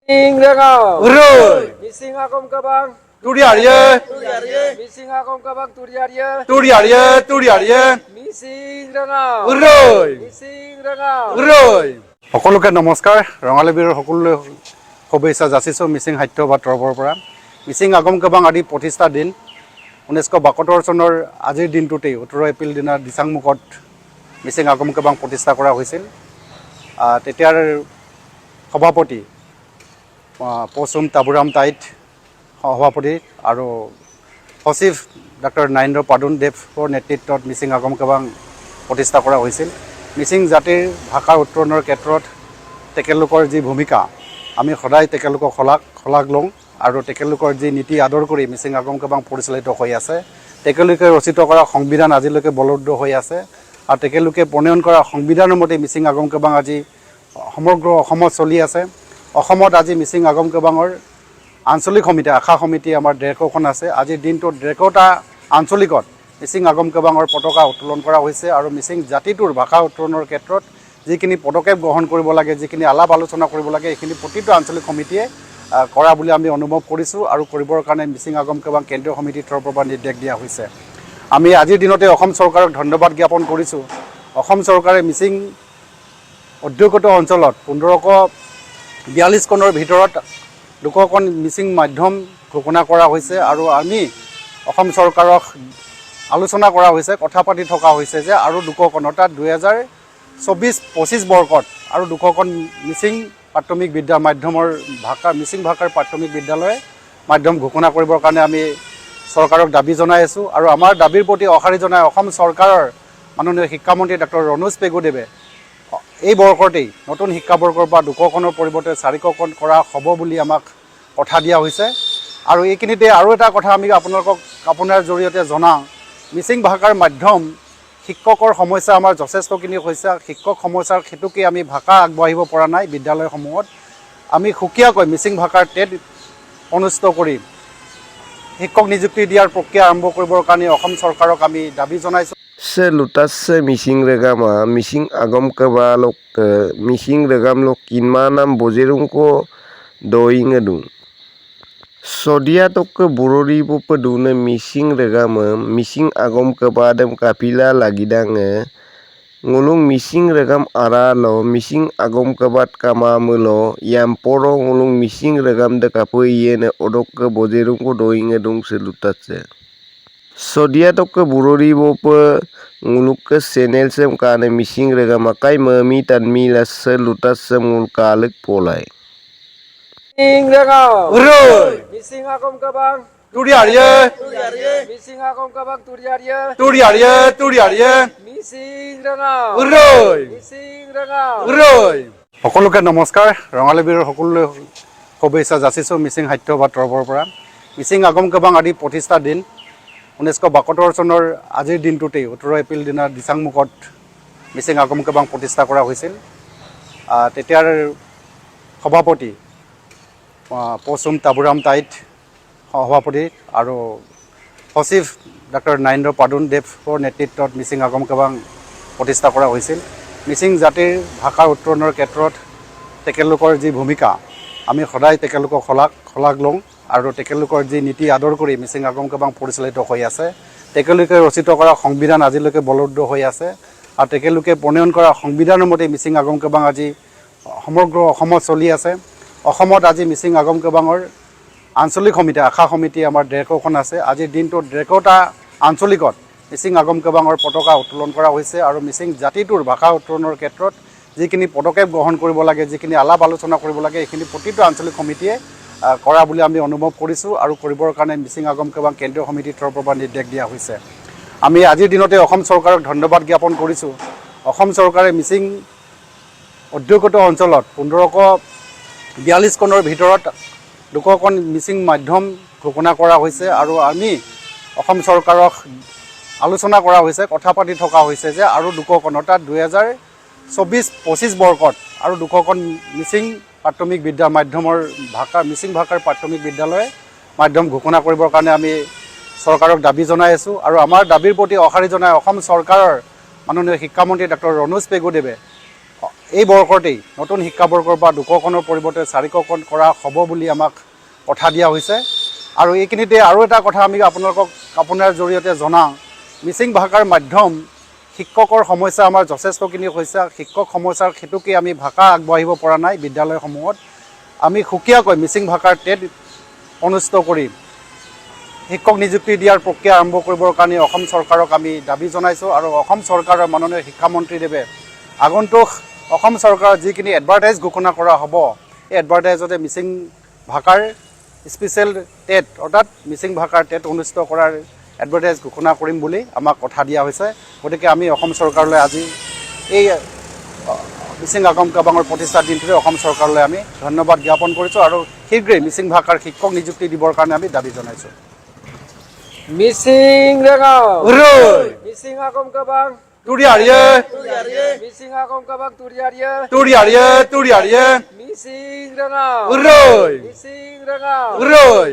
Missing akom kabang Turiarye, Missing akom kabang turiarye Turiarye, Missing rangao Uroi, Missing rangao Uroi. সকলোকে নমস্কাৰ ৰঙালী বিহুৰ সকলোলৈ শুভেচ্ছা যাচিছোঁ মিচিং সাহিত্য বা তৰফৰ পৰা মিচিং আগম কাবাং আদি প্ৰতিষ্ঠা দিন 1972 চনৰ আজিৰ দিনটোতেই 18 এপ্ৰিল দিনা দিচাংমুখত মিচিং আগম কাবাং প্ৰতিষ্ঠা কৰা হৈছিল তেতিয়াৰ সভাপতি পচুম তাবুৰাম টাইট সভাপতি আৰু সচিব ডক্টৰ নাইন্দ্ৰ পাদুন দেৱৰ নেতৃত্বত মিচিং আগম কাবাং প্ৰতিষ্ঠা কৰা হৈছিল মিচিং জাতিৰ ভাষাৰ উত্তৰণৰ ক্ষেত্ৰত তেখেতলোকৰ যি ভূমিকা আমি সদায় তেখেতলোকক শলাগ লওঁ আৰু তেখেতলোকৰ যি নীতি আদৰ কৰি মিচিং আগম কাবাং পৰিচালিত হৈ আছে তেখেতলোকে ৰচিত কৰা সংবিধান আজিলৈকে বলবদ্ধ হৈ আছে আৰু তেখেতলোকে প্ৰণয়ন কৰা সংবিধানৰ মতে মিচিং আগম কাবাং আজি সমগ্ৰ অসমত চলি আছে অসমত আজি মিচিং আগম কাবাঙৰ আঞ্চলিক সমিতি আশা সমিতি আমাৰ 150খন আছে আজিৰ দিনটোত 150টা আঞ্চলিকত মিচিং আগম কাবাঙৰ পতাকা উত্তোলন কৰা হৈছে আৰু মিচিং জাতিটোৰ ভাষা উত্তৰণৰ ক্ষেত্ৰত যিখিনি পদক্ষেপ গ্ৰহণ কৰিব লাগে যিখিনি আলাপ আলোচনা কৰিব লাগে এইখিনি প্ৰতিটো আঞ্চলিক সমিতিয়ে কৰা বুলি আমি অনুভৱ কৰিছোঁ আৰু কৰিবৰ কাৰণে মিচিং আগম কাবাং কেন্দ্ৰীয় সমিতিৰ তৰফৰ পৰা নিৰ্দেশ দিয়া হৈছে আমি আজিৰ দিনতে অসম চৰকাৰক ধন্যবাদ জ্ঞাপন কৰিছোঁ অসম চৰকাৰে মিচিং অধ্যুষিত অঞ্চলত 1542খনৰ ভিতৰত 2খন মিচিং মাধ্যম ঘোষণা কৰা হৈছে আৰু আমি অসম চৰকাৰক আলোচনা কৰা হৈছে কথা পাতি থকা হৈছে যে আৰু 2খন অৰ্থাৎ 2024-25 বৰ্ষত আৰু 2খন মিচিং প্ৰাথমিক বিদ্যালয় মাধ্যমৰ ভাষা মিচিং ভাষাৰ প্ৰাথমিক বিদ্যালয় মাধ্যম ঘোষণা কৰিবৰ কাৰণে আমি চৰকাৰক দাবী জনাই আছোঁ আৰু আমাৰ দাবীৰ প্ৰতি অসাৰি জনাই অসম চৰকাৰৰ মাননীয় শিক্ষামন্ত্ৰী ডক্টৰ ৰণোজ পেগুদেৱে এই বৰ্ষতেই নতুন শিক্ষাবৰ্ষৰ পৰা 2খনৰ পৰিৱৰ্তে 4খন কৰা হ'ব বুলি আমাক কথা দিয়া হৈছে আৰু এইখিনিতে আৰু এটা কথা আমি আপোনাৰ জৰিয়তে জনাওঁ মিচিং ভাষাৰ মাধ্যম শিক্ষকৰ সমস্যা আমাৰ যথেষ্টখিনি হৈছে শিক্ষক সমস্যাৰ হেতুকে আমি ভাষা আগবাঢ়িব পৰা নাই বিদ্যালয়সমূহত আমি সুকীয়াকৈ মিচিং ভাষাৰ টেট অনুষ্ঠিত কৰি শিক্ষক নিযুক্তি দিয়াৰ প্ৰক্ৰিয়া আৰম্ভ কৰিবৰ কাৰণে অসম চৰকাৰক আমি দাবী জনাইছোঁ se lutas se missing regama missing agam kabalok missing regam lok kinmanam bozerung ko doing adung sodia tok borori pop dune missing regama missing agam kabadam kapila lagidang ngulung missing regam ara lo missing agam kabat kama mulo yam poro ngulung missing regam de kapoyen odok bozerung ko doing adung se lutas se sodia tok borori pop nguluk ke channel sem kane missing rega makai mami tan milas lutas semul kalik polai Missing rangao Uroi, Missing akom kabang Turiarye, Missing akom kabang turiarye Turiarye, Missing rangao Uroi, Missing rangao Uroi. সকলোকে নমস্কাৰ ৰঙালী বিহুৰ সকলোলৈ শুভেচ্ছা যাচিছোঁ মিচিং সাহিত্য বা তৰফৰ পৰা মিচিং আগম কাবাং আদি প্ৰতিষ্ঠা দিন 1972 চনৰ আজিৰ দিনটোতেই 18 এপ্ৰিল দিনা দিচাংমুখত মিচিং আগম কাবাং প্ৰতিষ্ঠা কৰা হৈছিল তেতিয়াৰ সভাপতি পচুম তাবুৰাম টাইট সভাপতি আৰু সচিব ডক্টৰ নাইন্দ্ৰ পাদুন দেৱৰ নেতৃত্বত মিচিং আগম কাবাং প্ৰতিষ্ঠা কৰা হৈছিল মিচিং জাতিৰ ভাষাৰ উত্তৰণৰ ক্ষেত্ৰত তেখেতলোকৰ যি ভূমিকা আমি সদায় তেখেতলোকক শলাগ লওঁ আৰু তেখেতলোকৰ যি নীতি আদৰ কৰি মিচিং আগম কাবাং পৰিচালিত হৈ আছে তেখেতলোকে ৰচিত কৰা সংবিধান আজিলৈকে বলবদ্ধ হৈ আছে আৰু তেখেতলোকে প্ৰণয়ন কৰা সংবিধানৰ মতে মিচিং আগম কাবাং আজি সমগ্ৰ অসমত চলি আছে অসমত আজি মিচিং আগম কাবাঙৰ আঞ্চলিক সমিতি আশা সমিতি আমাৰ 150খন আছে আজিৰ দিনটোত 150টা আঞ্চলিকত মিচিং আগম কাবাঙৰ পতাকা উত্তোলন কৰা হৈছে আৰু মিচিং জাতিটোৰ ভাষা উত্তৰণৰ ক্ষেত্ৰত যিখিনি পদক্ষেপ গ্ৰহণ কৰিব লাগে যিখিনি আলাপ আলোচনা কৰিব লাগে এইখিনি প্ৰতিটো আঞ্চলিক সমিতিয়ে কৰা বুলি আমি অনুভৱ কৰিছোঁ আৰু কৰিবৰ কাৰণে মিচিং আগম কাবাং কেন্দ্ৰীয় সমিতিৰ তৰফৰ পৰা নিৰ্দেশ দিয়া হৈছে আমি আজিৰ দিনতে অসম চৰকাৰক ধন্যবাদ জ্ঞাপন কৰিছোঁ অসম চৰকাৰে মিচিং অধ্যুষিত অঞ্চলত 1542খনৰ ভিতৰত 2খন মিচিং মাধ্যম ঘোষণা কৰা হৈছে আৰু আমি অসম চৰকাৰক আলোচনা কৰা হৈছে কথা পাতি থকা হৈছে যে আৰু 2খন অৰ্থাৎ 2024-25 বৰ্ষত আৰু 2খন মিচিং প্ৰাথমিক বিদ্যালয় মাধ্যমৰ ভাষা মিচিং ভাষাৰ প্ৰাথমিক বিদ্যালয় মাধ্যম ঘোষণা কৰিবৰ কাৰণে আমি চৰকাৰক দাবী জনাই আছোঁ আৰু আমাৰ দাবীৰ প্ৰতি অসাৰি জনাই অসম চৰকাৰৰ মাননীয় শিক্ষামন্ত্ৰী ডক্টৰ ৰণোজ পেগুদেৱে এই বৰ্ষতেই নতুন শিক্ষাবৰ্ষৰ পৰা 200খনৰ পৰিৱৰ্তে 400খন কৰা হ'ব বুলি আমাক কথা দিয়া হৈছে। আৰু এইখিনিতে আৰু এটা কথা আমি আপোনাৰ জৰিয়তে জনাওঁ, মিচিং ভাষাৰ মাধ্যম শিক্ষকৰ সমস্যা আমাৰ যথেষ্টখিনি হৈছে। শিক্ষক সমস্যাৰ হেতুকে আমি ভাষা আগবাঢ়িব পৰা নাই বিদ্যালয়সমূহত। আমি সুকীয়াকৈ মিচিং ভাষাৰ টেট অনুষ্ঠিত কৰি শিক্ষক নিযুক্তি দিয়াৰ প্ৰক্ৰিয়া আৰম্ভ কৰিবৰ কাৰণে অসম চৰকাৰক আমি দাবী জনাইছোঁ। আৰু অসম চৰকাৰৰ মাননীয় শিক্ষামন্ত্ৰীদেৱে আগন্তুক অসম চৰকাৰৰ যিখিনি এডভাৰটাইজ ঘোষণা কৰা হ'ব, এই এডভাৰটাইজতে মিচিং ভাষাৰ স্পেচিয়েল টেট অৰ্থাৎ মিচিং ভাষাৰ টেট অনুষ্ঠিত কৰাৰ এডভাৰটাইজ ঘোষণা কৰিম বুলি আমাক কথা দিয়া হৈছে। গতিকে আমি অসম চৰকাৰলৈ আজি এই মিচিং আগম কাবাঙৰ প্ৰতিষ্ঠা দিনটোতে অসম চৰকাৰলৈ আমি ধন্যবাদ জ্ঞাপন কৰিছোঁ আৰু শীঘ্ৰেই মিচিং ভাষাৰ শিক্ষক নিযুক্তি দিবৰ কাৰণে আমি দাবী জনাইছোঁ। মিচিং ৰেঙাম উৰৈ মিচিং আগম কাবাং তুৰিয়াৰিয়ে মিচিং আগম কাবাং তুৰিয়াৰিয়ে তুৰিয়াৰিয়ে তুৰিয়াৰিয়ে মিচিং ৰেঙাম উৰৈ মিচিং ৰেঙাম উৰৈ